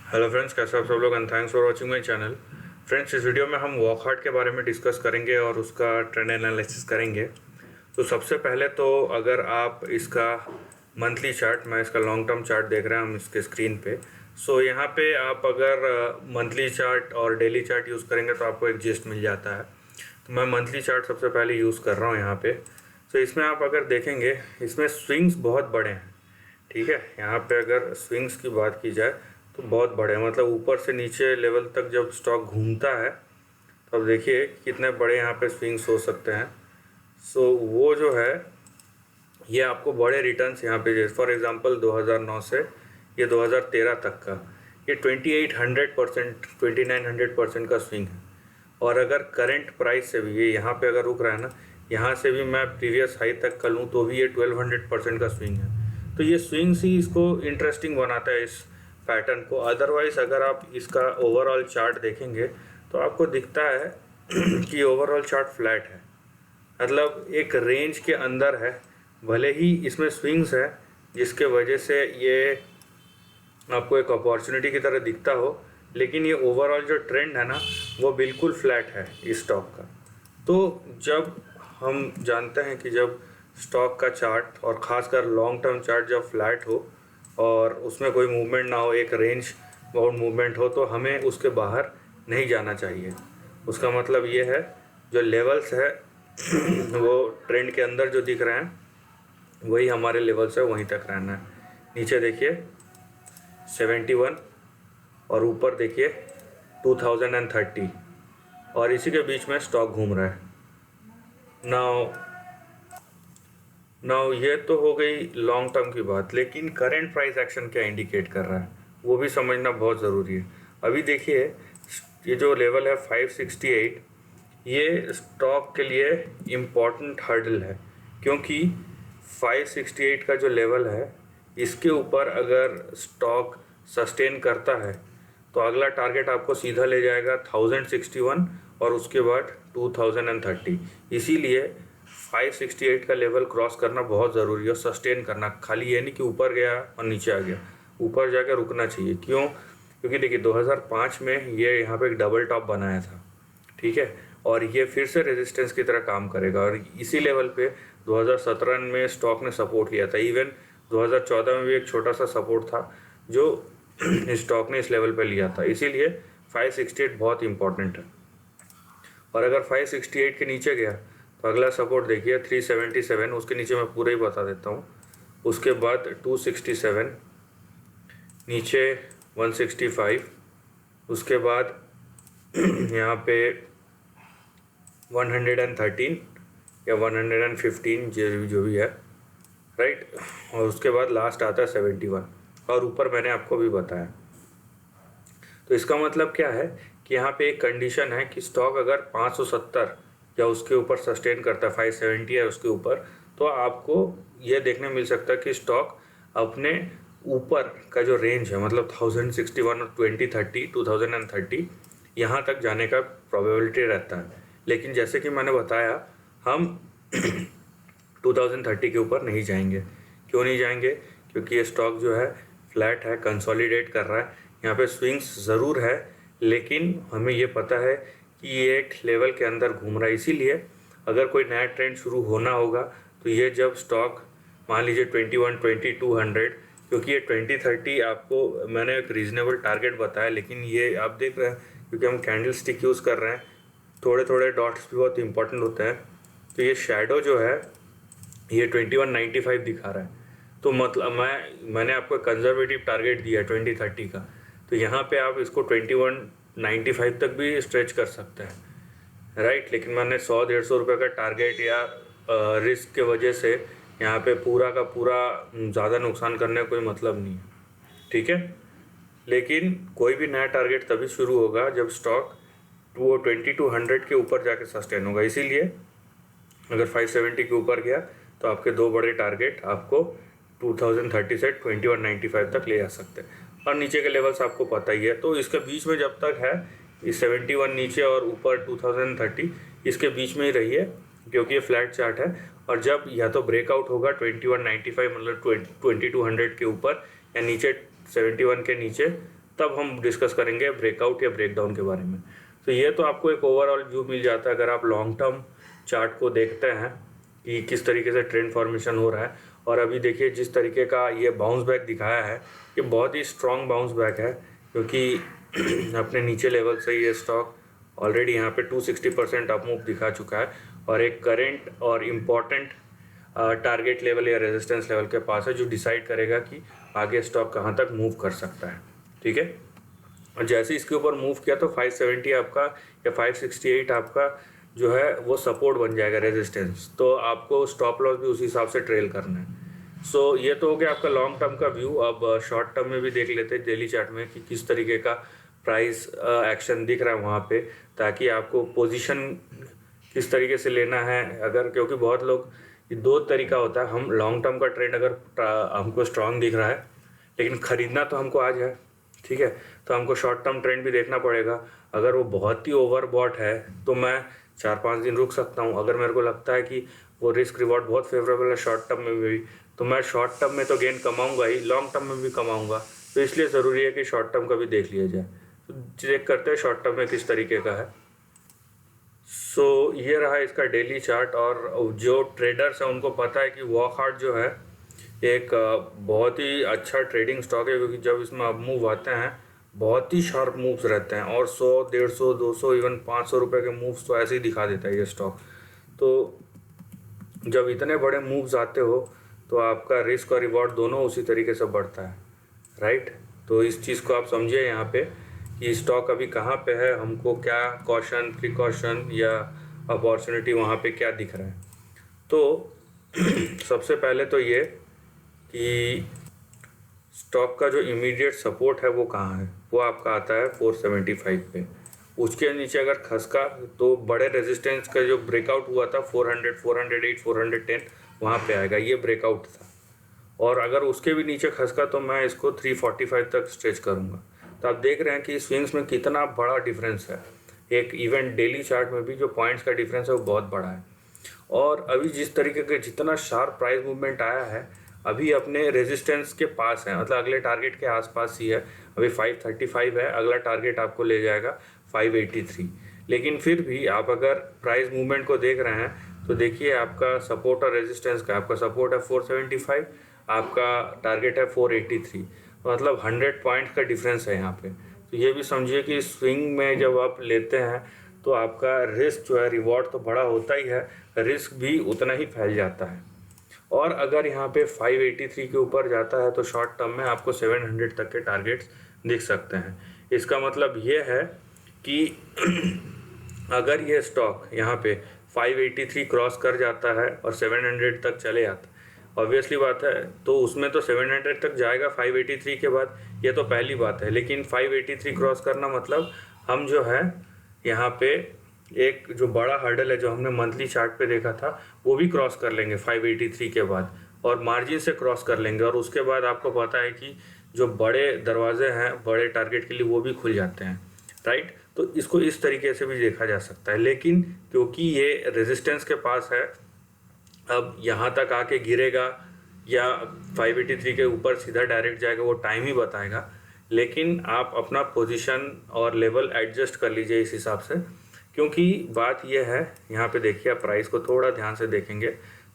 Hello friends, कैसे आप सब लोग and thanks for watching my channel. Friends, इस वीडियो में हम वॉकहार्ट के बारे में डिस्कस करेंगे और उसका ट्रेंड एनालिसिस करेंगे। तो सबसे पहले तो अगर आप इसका मंथली चार्ट, मैं इसका लॉन्ग टर्म चार्ट देख रहे हैं हम इसके स्क्रीन पे। सो यहाँ पे आप अगर मंथली चार्ट और डेली चार्ट यूज़ करेंगे तो आपको एक जिस्ट मिल जाता है। तो मैं मंथली चार्ट सबसे पहले यूज़ कर रहा हूँ यहाँ पे। तो इसमें आप अगर देखेंगे, इसमें स्विंग्स बहुत बड़े हैं। ठीक है, यहाँ पे अगर स्विंग्स की बात की जाए तो बहुत बड़े हैं, मतलब ऊपर से नीचे लेवल तक जब स्टॉक घूमता है तो अब देखिए कितने बड़े यहाँ पे स्विंग्स हो सकते हैं। सो वो जो है ये आपको बड़े रिटर्न्स यहाँ पे, जैसे फॉर एग्जांपल 2009 से ये 2013 तक का ये 2800% 2900% का स्विंग है। और अगर करंट प्राइस से भी ये यहाँ पे अगर रुक रहा है ना, यहाँ से भी मैं प्रीवियस हाई तक का लूँ तो भी ये 1200% का स्विंग है। तो ये स्विंग्स ही इसको इंटरेस्टिंग बनाता है, इस पैटर्न को। अदरवाइज़ अगर आप इसका ओवरऑल चार्ट देखेंगे तो आपको दिखता है कि ओवरऑल चार्ट फ्लैट है, मतलब एक रेंज के अंदर है। भले ही इसमें स्विंग्स है जिसके वजह से ये आपको एक अपॉर्चुनिटी की तरह दिखता हो, लेकिन ये ओवरऑल जो ट्रेंड है ना वो बिल्कुल फ्लैट है इस स्टॉक का। तो जब हम जानते हैं कि जब स्टॉक का चार्ट और ख़ासकर लॉन्ग टर्म चार्ट जब फ्लैट हो और उसमें कोई मूवमेंट ना हो, एक रेंज बाउंड मूवमेंट हो, तो हमें उसके बाहर नहीं जाना चाहिए। उसका मतलब ये है जो लेवल्स है वो ट्रेंड के अंदर जो दिख रहे हैं वही हमारे लेवल्स है, वहीं तक रहना है। नीचे देखिए 71 और ऊपर देखिए 2030 और इसी के बीच में स्टॉक घूम रहा है। नाउ ये तो हो गई लॉन्ग टर्म की बात, लेकिन करंट प्राइस एक्शन क्या इंडिकेट कर रहा है वो भी समझना बहुत ज़रूरी है। अभी देखिए ये जो लेवल है 568, ये स्टॉक के लिए इम्पॉर्टेंट हर्डल है, क्योंकि 568 का जो लेवल है इसके ऊपर अगर स्टॉक सस्टेन करता है तो अगला टारगेट आपको सीधा ले जाएगा 1061 और उसके बाद 2030। इसीलिए 568 का लेवल क्रॉस करना बहुत ज़रूरी है और सस्टेन करना। खाली ये नहीं कि ऊपर गया और नीचे आ गया, ऊपर जाकर रुकना चाहिए। क्यों? क्योंकि देखिए 2005 में ये यहाँ पे एक डबल टॉप बनाया था, ठीक है, और ये फिर से रेजिस्टेंस की तरह काम करेगा। और इसी लेवल पे 2017 में स्टॉक ने सपोर्ट लिया था। इवन 2014 में भी एक छोटा सा सपोर्ट था जो स्टॉक ने इस लेवल पे लिया था। इसीलिए 568 बहुत इंपॉर्टेंट है। और अगर 568 के नीचे गया तो अगला सपोर्ट देखिए 377, उसके नीचे मैं पूरा ही बता देता हूँ। उसके बाद 267, नीचे 165, उसके बाद यहाँ पे 113 या 115 जो भी है, राइट। और उसके बाद लास्ट आता है 71 और ऊपर मैंने आपको भी बताया। तो इसका मतलब क्या है कि यहाँ पे एक कंडीशन है कि स्टॉक अगर 570 या उसके ऊपर सस्टेन करता है, 570 है उसके ऊपर, तो आपको ये देखने मिल सकता है कि स्टॉक अपने ऊपर का जो रेंज है, मतलब 1061 और 2030 यहाँ तक जाने का प्रोबेबिलिटी रहता है। लेकिन जैसे कि मैंने बताया, हम 2030 के ऊपर नहीं जाएंगे। क्यों नहीं जाएंगे? क्योंकि ये स्टॉक जो है फ्लैट है, कंसोलिडेट कर रहा है। यहाँ पे स्विंग्स ज़रूर है, लेकिन हमें ये पता है कि ये एक लेवल के अंदर घूम रहा है। इसीलिए अगर कोई नया ट्रेंड शुरू होना होगा तो ये जब स्टॉक मान लीजिए 21-2200, क्योंकि ये 2030 आपको मैंने एक रीज़नेबल टारगेट बताया, लेकिन ये आप देख रहे हैं क्योंकि हम कैंडल स्टिक यूज़ कर रहे हैं, थोड़े थोड़े डॉट्स भी बहुत इंपॉर्टेंट होते हैं। तो ये शेडो जो है ये 2195 दिखा रहा है। तो मतलब मैंने आपको कंजर्वेटिव टारगेट दिया है 2030 का, तो यहाँ पे आप इसको 2195 तक भी स्ट्रेच कर सकते हैं, राइट। लेकिन मैंने 100-150 रुपये का टारगेट या रिस्क के वजह से यहाँ पे पूरा का पूरा ज़्यादा नुकसान करने का कोई मतलब नहीं है, ठीक है। लेकिन कोई भी नया टारगेट तभी शुरू होगा जब स्टॉक वो 2200 के ऊपर जाके सस्टेन होगा। इसीलिए अगर 570 के ऊपर गया तो आपके दो बड़े टारगेट आपको 2030 से 2195 तक ले जा सकते हैं। और नीचे के लेवल्स आपको पता ही है। तो इसके बीच में जब तक है इस 71 नीचे और ऊपर 2030, इसके बीच में ही रहिए, क्योंकि ये फ्लैट चार्ट है। और जब या तो ब्रेकआउट होगा 2195 मतलब 2200 के ऊपर या नीचे 71 के नीचे, तब हम डिस्कस करेंगे ब्रेकआउट या ब्रेकडाउन के बारे में। तो ये तो आपको एक ओवरऑल व्यू मिल जाता है अगर आप लॉन्ग टर्म चार्ट को देखते हैं कि किस तरीके से ट्रेंड फॉर्मेशन हो रहा है। और अभी देखिए जिस तरीके का ये बाउंस बैक दिखाया है, ये बहुत ही स्ट्रॉन्ग बाउंस बैक है, क्योंकि अपने नीचे लेवल से ये स्टॉक ऑलरेडी यहाँ पे 260% अप मूव दिखा चुका है और एक करेंट और इम्पॉर्टेंट टारगेट लेवल या रेजिस्टेंस लेवल के पास है, जो डिसाइड करेगा कि आगे स्टॉक कहाँ तक मूव कर सकता है। ठीक है, और जैसे इसके ऊपर मूव किया तो 570 आपका या 568 आपका जो है वो सपोर्ट बन जाएगा, रेजिस्टेंस। तो आपको स्टॉप लॉस भी उसी हिसाब से ट्रेल करना है। सो ये तो हो गया आपका लॉन्ग टर्म का व्यू। अब शॉर्ट टर्म में भी देख लेते हैं डेली चार्ट में कि किस तरीके का प्राइस एक्शन दिख रहा है वहाँ पे, ताकि आपको पोजीशन किस तरीके से लेना है। अगर क्योंकि बहुत लोग, ये दो तरीका होता है, हम लॉन्ग टर्म का ट्रेंड अगर हमको स्ट्रांग दिख रहा है लेकिन ख़रीदना तो हमको आज है, ठीक है, तो हमको शॉर्ट टर्म ट्रेंड भी देखना पड़ेगा। अगर वो बहुत ही ओवरबॉट है तो मैं 4-5 दिन रुक सकता हूँ। अगर मेरे को लगता है कि वो रिस्क रिवॉर्ड बहुत फेवरेबल है शॉर्ट टर्म में भी, तो मैं शॉर्ट टर्म में तो गेन कमाऊंगा ही, लॉन्ग टर्म में भी कमाऊंगा। तो इसलिए ज़रूरी है कि शॉर्ट टर्म का भी देख लिया जाए। तो चेक करते हैं शॉर्ट टर्म में किस तरीके का है। सो ये रहा इसका डेली चार्ट। और जो ट्रेडर्स हैं उनको पता है कि वॉकहार्ट जो है एक बहुत ही अच्छा ट्रेडिंग स्टॉक है, क्योंकि जब इसमें अप मूव आते हैं बहुत ही शार्प मूव्स रहते हैं और 100, 150, 200, इवन 500 रुपये के मूव्स तो ऐसे ही दिखा देता है ये स्टॉक। तो जब इतने बड़े मूव्स आते हो तो आपका रिस्क और रिवॉर्ड दोनों उसी तरीके से बढ़ता है, राइट। तो इस चीज़ को आप समझिए यहाँ पे कि स्टॉक अभी कहाँ पे है, हमको क्या कॉशन, प्रिकॉशन या अपॉर्चुनिटी वहाँ पे क्या दिख रहा है। तो सबसे पहले तो ये कि स्टॉक का जो इमीडिएट सपोर्ट है वो कहाँ है, वो आपका आता है 475 पे। उसके नीचे अगर खसका तो बड़े रेजिस्टेंस का जो ब्रेकआउट हुआ था 400, 408, 410 वहाँ पे आएगा, ये ब्रेकआउट था। और अगर उसके भी नीचे खसका तो मैं इसको 345 तक स्ट्रेच करूँगा। तो आप देख रहे हैं कि स्विंग्स में कितना बड़ा डिफरेंस है। एक इवन डेली चार्ट में भी जो पॉइंट्स का डिफरेंस है वो बहुत बड़ा है। और अभी जिस तरीके का जितना शार्प प्राइस मूवमेंट आया है, अभी अपने रेजिस्टेंस के पास है, मतलब अगले टारगेट के आसपास ही है। अभी 535 है, अगला टारगेट आपको ले जाएगा 583। लेकिन फिर भी आप अगर प्राइस मूवमेंट को देख रहे हैं तो देखिए आपका सपोर्ट और रेजिस्टेंस का, आपका सपोर्ट है 475, आपका टारगेट है 483, मतलब 100 पॉइंट का डिफरेंस है यहाँ पे। तो ये भी समझिए कि स्विंग में जब आप लेते हैं तो आपका रिस्क जो है, रिवॉर्ड तो बड़ा होता ही है, रिस्क भी उतना ही फैल जाता है। और अगर यहाँ पे 583 के ऊपर जाता है तो शॉर्ट टर्म में आपको 700 तक के टारगेट्स दिख सकते हैं। इसका मतलब ये है कि अगर ये स्टॉक यहाँ पे 583 क्रॉस कर जाता है और 700 तक चले जाता है, ऑब्वियसली बात है, तो उसमें तो 700 तक जाएगा 583 के बाद, ये तो पहली बात है। लेकिन 583 क्रॉस करना मतलब हम जो है यहाँ पे एक जो बड़ा हर्डल है जो हमने मंथली चार्ट पे देखा था वो भी क्रॉस कर लेंगे 583 के बाद, और मार्जिन से क्रॉस कर लेंगे। और उसके बाद आपको पता है कि जो बड़े दरवाजे हैं बड़े टारगेट के लिए वो भी खुल जाते हैं, राइट। तो इसको इस तरीके से भी देखा जा सकता है। लेकिन क्योंकि ये रेजिस्टेंस के पास है, अब यहाँ तक आके गिरेगा या 583 के ऊपर सीधा डायरेक्ट जाएगा वो टाइम ही बताएगा। लेकिन आप अपना पोजीशन और लेवल एडजस्ट कर लीजिए इस हिसाब से, क्योंकि बात यह है, यहाँ पे देखिए आप प्राइस को थोड़ा ध्यान से देखेंगे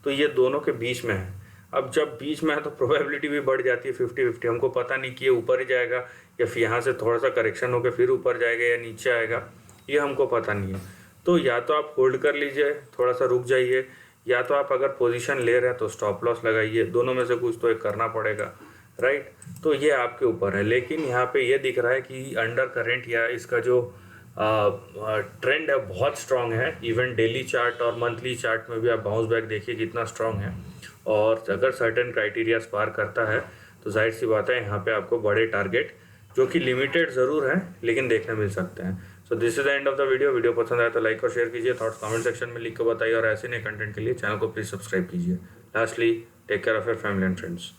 तो ये दोनों के बीच में है। अब जब बीच में है तो प्रोबेबिलिटी भी बढ़ जाती है 50-50। हमको पता नहीं कि ये ऊपर ही जाएगा या फिर यहाँ से थोड़ा सा करेक्शन होकर फिर ऊपर जाएगा या नीचे आएगा, ये हमको पता नहीं है। तो या तो आप होल्ड कर लीजिए, थोड़ा सा रुक जाइए, या तो आप अगर पोजीशन ले रहे हैं तो स्टॉप लॉस लगाइए, दोनों में से कुछ तो एक करना पड़ेगा, राइट। तो ये आपके ऊपर है। लेकिन यहाँ पे ये दिख रहा है कि अंडर करेंट या इसका जो ट्रेंड है बहुत स्ट्रांग है। इवन डेली चार्ट और मंथली चार्ट में भी आप बाउंस बैक देखिए कितना स्ट्रांग है। और अगर सर्टेन क्राइटेरियाज पार करता है तो जाहिर सी बात है यहाँ पे आपको बड़े टारगेट जो कि लिमिटेड ज़रूर हैं लेकिन देखने मिल सकते हैं। So this is the end of the video. Video पसंद आया तो लाइक और शेयर कीजिए, थॉट्स कमेंट सेक्शन में लिख कर बताइए, और ऐसे नए कंटेंट के लिए चैनल को प्लीज़ सब्सक्राइब कीजिए। Lastly, take care of your family and friends.